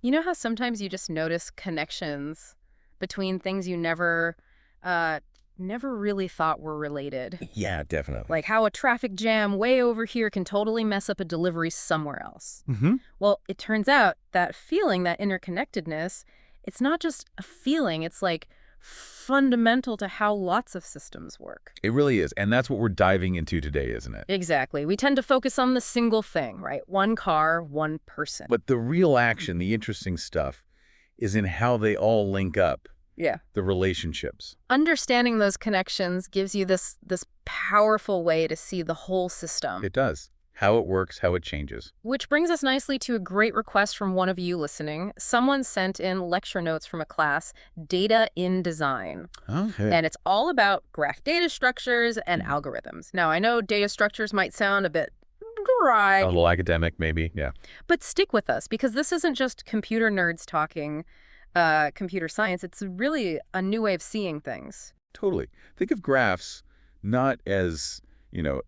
You know how sometimes you just notice connections between things you uh, never really thought were related? Yeah, definitely. Like how a traffic jam way over here can totally mess up a delivery somewhere else. Hmm. Well, it turns out that feeling, that interconnectedness, it's not just a feeling, it's like fundamental to how lots of systems work. It really is. And that's what we're diving into today, isn't it? Exactly. We tend to focus on the single thing, right? One car, one person. But the real action, the interesting stuff, is in how they all link up, Yeah. the relationships. Understanding those connections gives you this powerful way to see the whole system. It does. How it works, how it changes. Which brings us nicely to a great request from one of you listening. Someone sent in lecture notes from a class, Data in Design. Okay. And it's all about graph data structures and algorithms. Now, I know data structures might sound a bit A dry, little academic, maybe. Yeah. but stick with us because this isn't just computer nerds talking computer science. It's really a new way of seeing things. Totally. Think of graphs not as,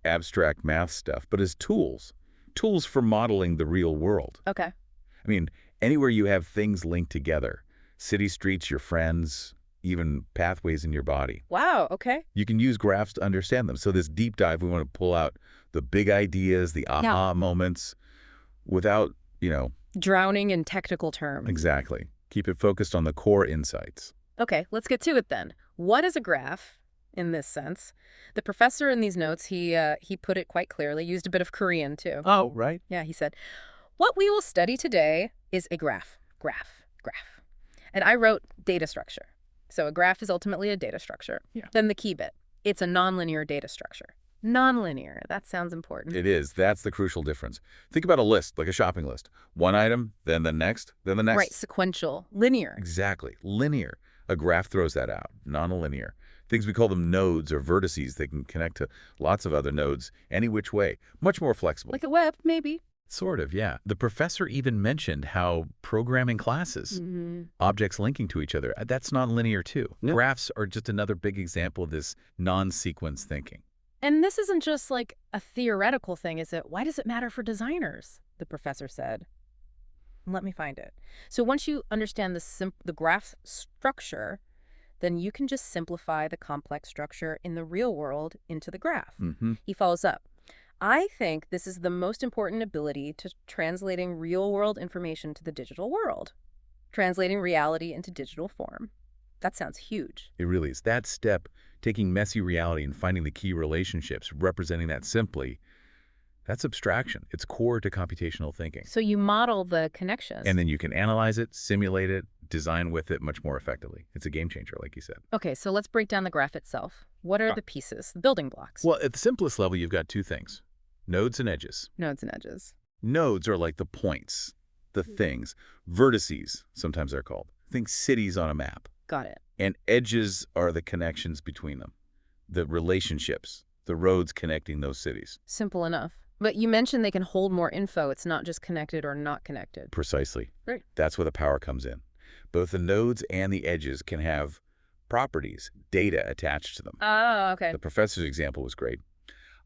abstract math stuff, but as tools. Tools for modeling the real world. Okay. I mean, anywhere you have things linked together, city streets, your friends, even pathways in your body, Wow, okay. you can use graphs to understand them. So this deep dive, we want to pull out the big ideas, the Yeah. aha moments without, Drowning in technical terms. exactly. Keep it focused on the core insights. Okay, let's get to it then. What is a graph in this sense? The professor in these notes, he put it quite clearly, used a bit of Korean too. Oh, right. Yeah, he said, "What we will study today is a graph. Graph, graph." And I wrote data structure. So a graph is ultimately a data structure. Yeah. Then the key bit. It's a nonlinear data structure. Nonlinear. That sounds important. It is. That's the crucial difference. Think about a list, like a shopping list. One item, then the next, then the next. Right, sequential, linear. Exactly. Linear. A graph throws that out. Non-linear. Things we call them nodes or vertices. They can connect to lots of other nodes any which way. Much more flexible. Like a web, maybe. Sort of, yeah. The professor even mentioned how programming classes, objects linking to each other, that's non-linear too. Yeah. Graphs are just another big example of this non-sequence thinking. And this isn't just like a theoretical thing, is it? Why does it matter for designers? The professor said. Let me find it. So once you understand the graph structure, then you can just simplify the complex structure in the real world into the graph. Mm-hmm. He follows up. I think this is the most important ability to translating real-world information to the digital world, translating reality into digital form. That sounds huge. It really is. That step, taking messy reality and finding the key relationships, representing that simply, that's abstraction. It's core to computational thinking. So you model the connections. And then you can analyze it, simulate it, design with it much more effectively. It's a game changer, like you said. Okay, so let's break down the graph itself. What are the pieces, the building blocks? Well, at the simplest level, you've got two things, nodes and edges. Nodes and edges. Nodes are like the points, the things. Vertices, sometimes they're called. Think cities on a map. Got it. And edges are the connections between them, the relationships, the roads connecting those cities. Simple enough. But you mentioned they can hold more info. It's not just connected or not connected. Precisely. Right. That's where the power comes in. Both the nodes and the edges can have properties, data attached to them. Oh, okay. The professor's example was great.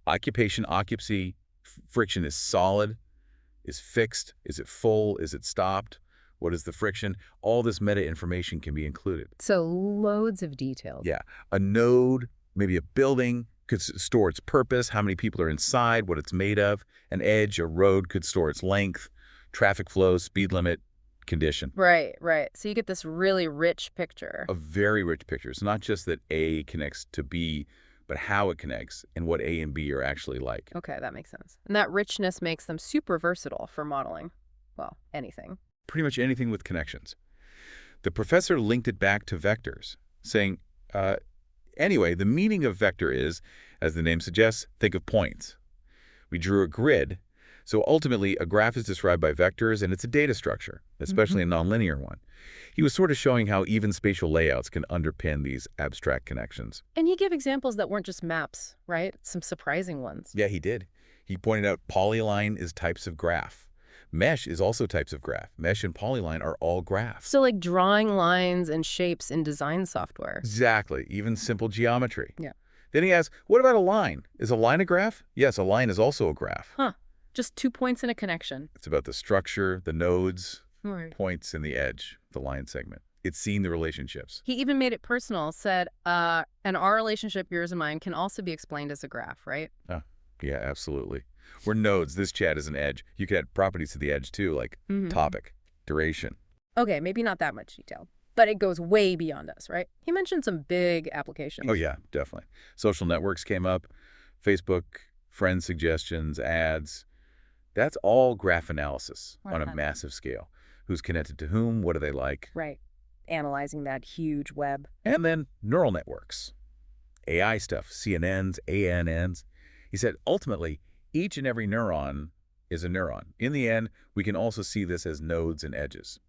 Occupation, occupancy, friction is solid, is fixed, is it full, is it stopped, what is the friction? All this meta information can be included. So loads of details. Yeah, a node, maybe a building, could store its purpose, how many people are inside, what it's made of. An edge, a road, could store its length, traffic flow, speed limit, condition. Right, right. So you get this really rich picture. A very rich picture. It's not just that A connects to B, but how it connects and what A and B are actually like. Okay, that makes sense. And that richness makes them super versatile for modeling, well, anything. Pretty much anything with connections. The professor linked it back to vectors, saying, anyway, the meaning of vector is, as the name suggests, think of points. We drew a grid, so ultimately a graph is described by vectors and it's a data structure, especially a nonlinear one. He was sort of showing how even spatial layouts can underpin these abstract connections. And he gave examples that weren't just maps, right? Some surprising ones. Yeah, he did. He pointed out polyline is types of graph. Mesh is also types of graph. Mesh and polyline are all graphs. So like drawing lines and shapes in design software. Exactly, even simple geometry. Yeah. Then he asks, what about a line? Is a line a graph? Yes, a line is also a graph. Huh. Just 2 points in a connection. It's about the structure, the nodes, Right. points in the edge, the line segment. It's seeing the relationships. He even made it personal, said, and our relationship, yours and mine, can also be explained as a graph, right? Ah, yeah, absolutely. We're nodes. This chat is an edge. You could add properties to the edge, too, like topic, duration. Okay, maybe not that much detail, but it goes way beyond us, right? He mentioned some big applications. Oh, yeah, definitely. Social networks came up, Facebook, friend suggestions, ads. That's all graph analysis on a massive scale. Who's connected to whom? What do they like? Right. Analyzing that huge web. And then neural networks, AI stuff, CNNs, ANNs. He said, ultimately, each and every neuron is a neuron. In the end, we can also see this as nodes and edges.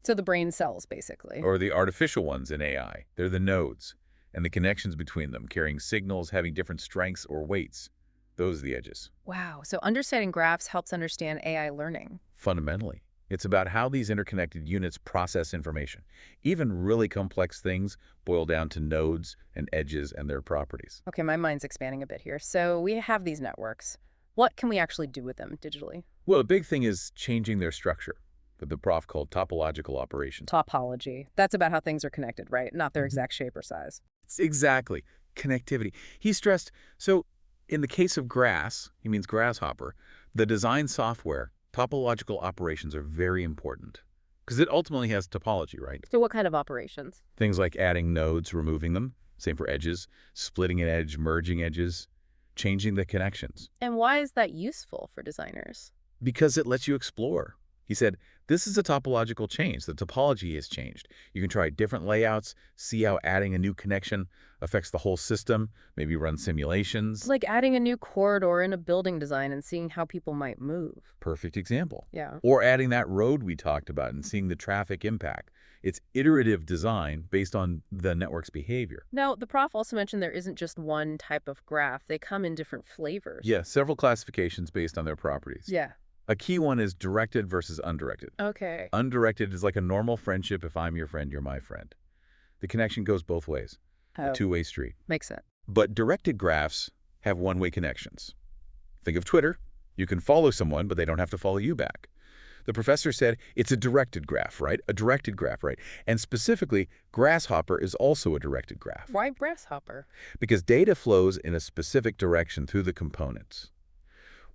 So the brain cells, basically. Or the artificial ones in AI. They're the nodes, and the connections between them, carrying signals, having different strengths or weights. Those are the edges. Wow. So understanding graphs helps understand AI learning. Fundamentally, it's about how these interconnected units process information. Even really complex things boil down to nodes and edges and their properties. Okay, my mind's expanding a bit here. So we have these networks. What can we actually do with them digitally? Well, the big thing is changing their structure, what the prof called topological operations. Topology. That's about how things are connected, right? Not their exact shape or size. Exactly. Connectivity. He stressed, so in the case of grass, he means grasshopper, the design software, topological operations are very important because it ultimately has topology, right? So what kind of operations? Things like adding nodes, removing them, same for edges, splitting an edge, merging edges, changing the connections. And why is that useful for designers? Because it lets you explore. He said, this is a topological change. The topology has changed. You can try different layouts, see how adding a new connection affects the whole system, maybe run simulations. It's like adding a new corridor in a building design and seeing how people might move. Perfect example. Yeah. Or adding that road we talked about and seeing the traffic impact. It's iterative design based on the network's behavior. Now, the prof also mentioned there isn't just one type of graph. They come in different flavors. Yeah, several classifications based on their properties. Yeah. A key one is directed versus undirected. Okay. Undirected is like a normal friendship. If I'm your friend, you're my friend. The connection goes both ways, a two-way street. Makes sense. But directed graphs have one-way connections. Think of Twitter. You can follow someone, but they don't have to follow you back. The professor said it's a directed graph, right? A directed graph, right? And specifically, Grasshopper is also a directed graph. Why grasshopper? Because data flows in a specific direction through the components.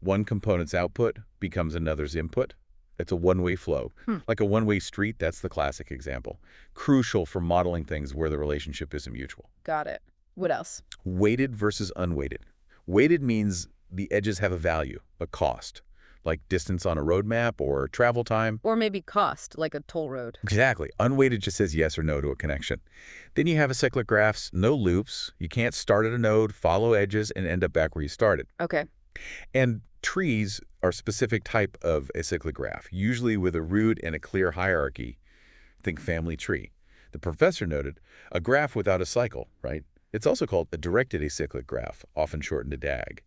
One component's output becomes another's input. It's a one-way flow. Like a one-way street, that's the classic example. Crucial for modeling things where the relationship isn't mutual. Got it. What else? Weighted versus unweighted. Weighted means the edges have a value, a cost, like distance on a roadmap or travel time. Or maybe cost, like a toll road. Exactly. Unweighted just says yes or no to a connection. Then you have acyclic graphs, no loops. You can't start at a node, follow edges, and end up back where you started. Okay. And trees are a specific type of acyclic graph, usually with a root and a clear hierarchy. Think family tree. The professor noted a graph without a cycle, right? It's also called a directed acyclic graph, often shortened to DAG.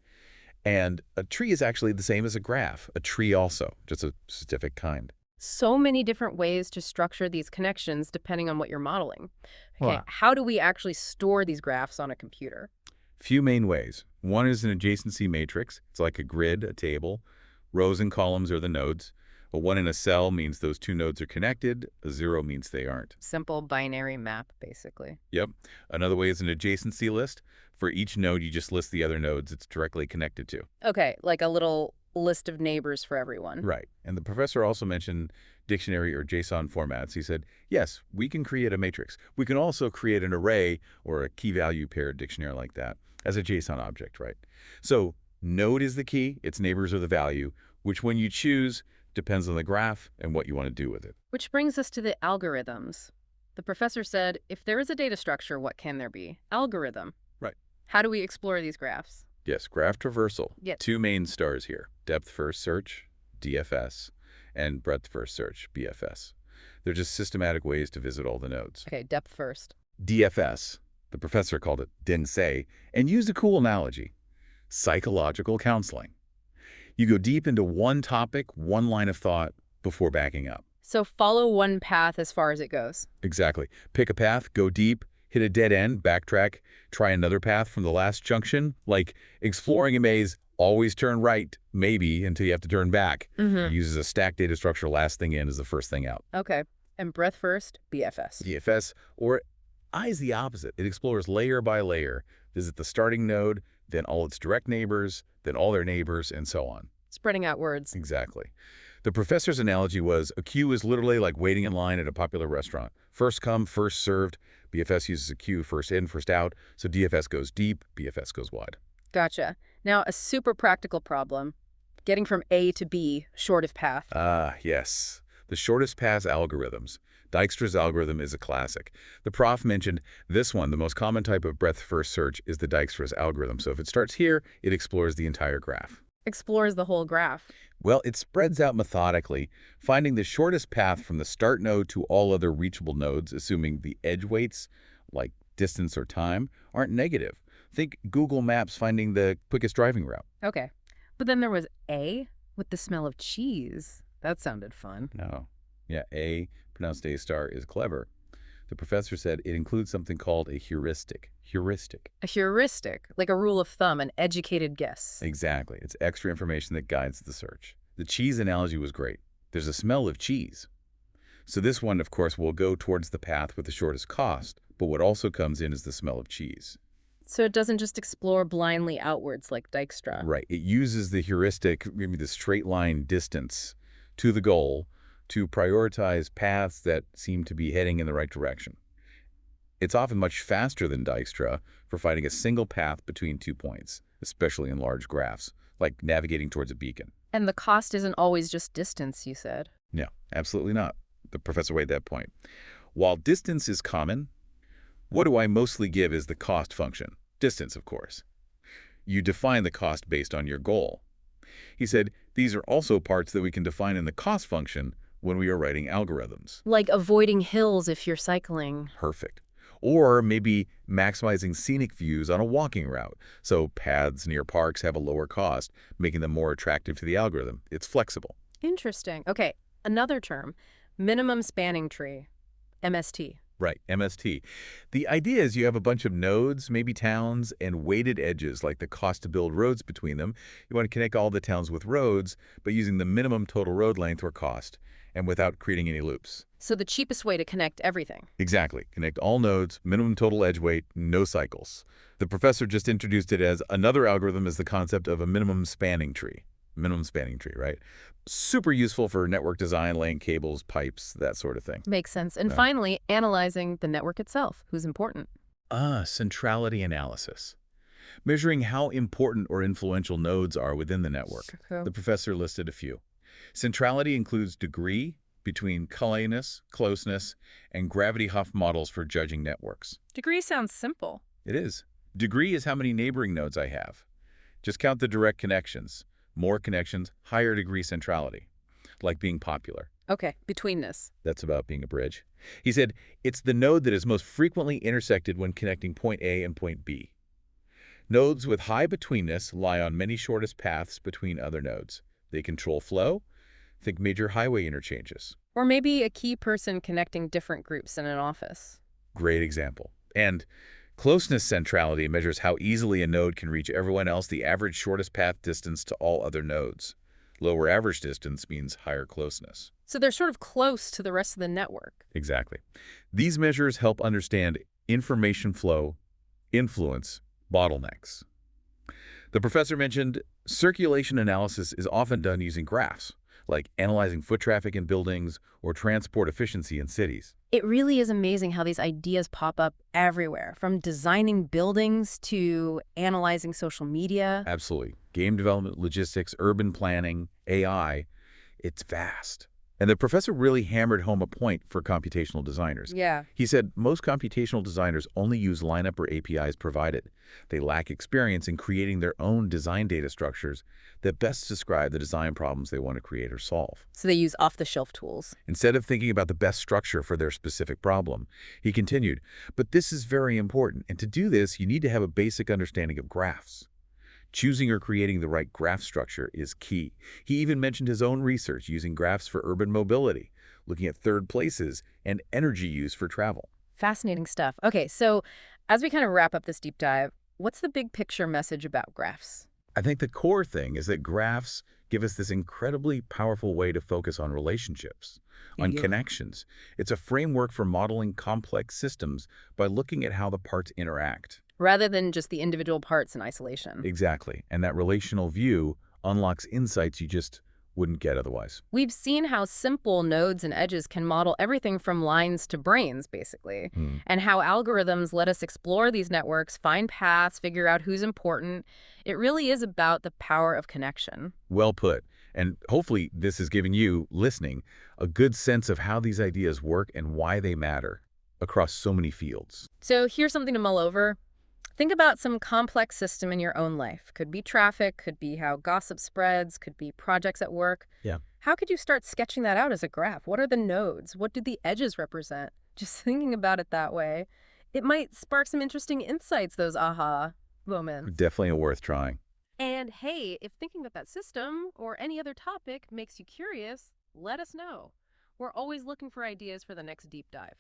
And a tree is actually the same as a graph, a tree also, just a specific kind. So many different ways to structure these connections depending on what you're modeling. Okay, Wow. how do we actually store these graphs on a computer? Few main ways. One is an adjacency matrix. It's like a grid, a table. Rows and columns are the nodes. A 1 in a cell means those two nodes are connected. A 0 means they aren't. Simple binary map, basically. Yep. Another way is an adjacency list. For each node, you just list the other nodes it's directly connected to. Okay, like a little list of neighbors for everyone. Right. And the professor also mentioned dictionary or JSON formats. He said, yes, we can create a matrix. We can also create an array or a key value paired dictionary like that as a JSON object, right? So node is the key. Its neighbors are the value. Which one you choose depends on the graph and what you want to do with it. Which brings us to the algorithms. The professor said, if there is a data structure, what can there be? Algorithm. Right. How do we explore these graphs? Yes, graph traversal. Yes. Two main stars here, depth first search, DFS, and breadth first search, BFS. They're just systematic ways to visit all the nodes. Okay, depth first. DFS, the professor called it didn't say, and used a cool analogy, psychological counseling. You go deep into one topic, one line of thought, before backing up. So follow one path as far as it goes. Exactly. Pick a path, go deep, hit a dead end, backtrack, try another path from the last junction, like exploring a maze Always turn right, maybe, until you have to turn back. It Mm-hmm. uses a stacked data structure, last thing in is the first thing out. Okay. And breadth first, BFS. DFS, or I is the opposite. It explores layer by layer, visit the starting node, then all its direct neighbors, then all their neighbors, and so on. Spreading out words. Exactly. The professor's analogy was a queue is literally like waiting in line at a popular restaurant. First come, first served. BFS uses a queue, first in, first out. So DFS goes deep, BFS goes wide. Gotcha. Now, a super practical problem. Getting from A to B, short of path. Ah, yes. The shortest path algorithms. Dijkstra's algorithm is a classic. The prof mentioned this one, the most common type of breadth-first search, is the Dijkstra's algorithm. So if it starts here, it explores the entire graph. Explores the whole graph. Well, it spreads out methodically, finding the shortest path from the start node to all other reachable nodes, assuming the edge weights, like distance or time, aren't negative. Think Google Maps finding the quickest driving route. Okay. But then there was A with the smell of cheese. That sounded fun. No. Yeah, A, pronounced A star, is clever. The professor said it includes something called a heuristic. Heuristic. A heuristic, like a rule of thumb, an educated guess. Exactly. It's extra information that guides the search. The cheese analogy was great. There's a smell of cheese. So this one, of course, will go towards the path with the shortest cost, but what also comes in is the smell of cheese. So it doesn't just explore blindly outwards like Dijkstra. Right. It uses the heuristic, maybe the straight line distance to the goal to prioritize paths that seem to be heading in the right direction. It's often much faster than Dijkstra for finding a single path between 2 points, especially in large graphs, like navigating towards a beacon. And the cost isn't always just distance, you said. No, absolutely not. The professor made that point. While distance is common, what do I mostly give is the cost function. Distance, of course. You define the cost based on your goal. He said these are also parts that we can define in the cost function when we are writing algorithms. Like avoiding hills if you're cycling. Perfect. Or maybe maximizing scenic views on a walking route, so paths near parks have a lower cost, making them more attractive to the algorithm. It's flexible. Interesting. Okay, another term, minimum spanning tree, MST. Right, MST. The idea is you have a bunch of nodes, maybe towns, and weighted edges, like the cost to build roads between them. You want to connect all the towns with roads, but using the minimum total road length or cost, and without creating any loops. So the cheapest way to connect everything. Exactly. Connect all nodes, minimum total edge weight, no cycles. The professor just introduced it as another algorithm is the concept of a minimum spanning tree. Minimum spanning tree, right? Super useful for network design, laying cables, pipes, that sort of thing. Makes sense. And Yeah. finally, analyzing the network itself. Who's important? Centrality analysis. Measuring how important or influential nodes are within the network. Cool. The professor listed a few. Centrality includes degree between colliness, closeness, and gravity-Huff models for judging networks. Degree sounds simple. It is. Degree is how many neighboring nodes I have. Just count the direct connections. More connections, higher degree centrality. Like being popular. Okay, betweenness. That's about being a bridge. He said, it's the node that is most frequently intersected when connecting point A and point B. Nodes with high betweenness lie on many shortest paths between other nodes. They control flow. Think major highway interchanges. Or maybe a key person connecting different groups in an office. Great example. And closeness centrality measures how easily a node can reach everyone else, the average shortest path distance to all other nodes. Lower average distance means higher closeness. So they're sort of close to the rest of the network. Exactly. These measures help understand information flow, influence, bottlenecks. The professor mentioned circulation analysis is often done using graphs, like analyzing foot traffic in buildings or transport efficiency in cities. It really is amazing how these ideas pop up everywhere, from designing buildings to analyzing social media. Absolutely. Game development, logistics, urban planning, AI, it's vast. And the professor really hammered home a point for computational designers. Yeah. He said most computational designers only use lineup or APIs provided. They lack experience in creating their own design data structures that best describe the design problems they want to create or solve. So they use off-the-shelf tools. Instead of thinking about the best structure for their specific problem, he continued, but this is very important, and to do this, you need to have a basic understanding of graphs. Choosing or creating the right graph structure is key. He even mentioned his own research using graphs for urban mobility, looking at third places and energy use for travel. Fascinating stuff. Okay, so as we kind of wrap up this deep dive, what's the big picture message about graphs? I think the core thing is that graphs give us this incredibly powerful way to focus on relationships, on Yeah. connections. It's a framework for modeling complex systems by looking at how the parts interact. Rather than just the individual parts in isolation. Exactly. And that relational view unlocks insights you just wouldn't get otherwise. We've seen how simple nodes and edges can model everything from lines to brains, basically, Hmm. and how algorithms let us explore these networks, find paths, figure out who's important. It really is about the power of connection. Well put. And hopefully this is giving you, listening, a good sense of how these ideas work and why they matter across so many fields. So here's something to mull over. Think about some complex system in your own life. Could be traffic, could be how gossip spreads, could be projects at work. Yeah. How could you start sketching that out as a graph? What are the nodes? What do the edges represent? Just thinking about it that way, it might spark some interesting insights, those aha moments. Definitely worth trying. And hey, if thinking about that system or any other topic makes you curious, let us know. We're always looking for ideas for the next deep dive.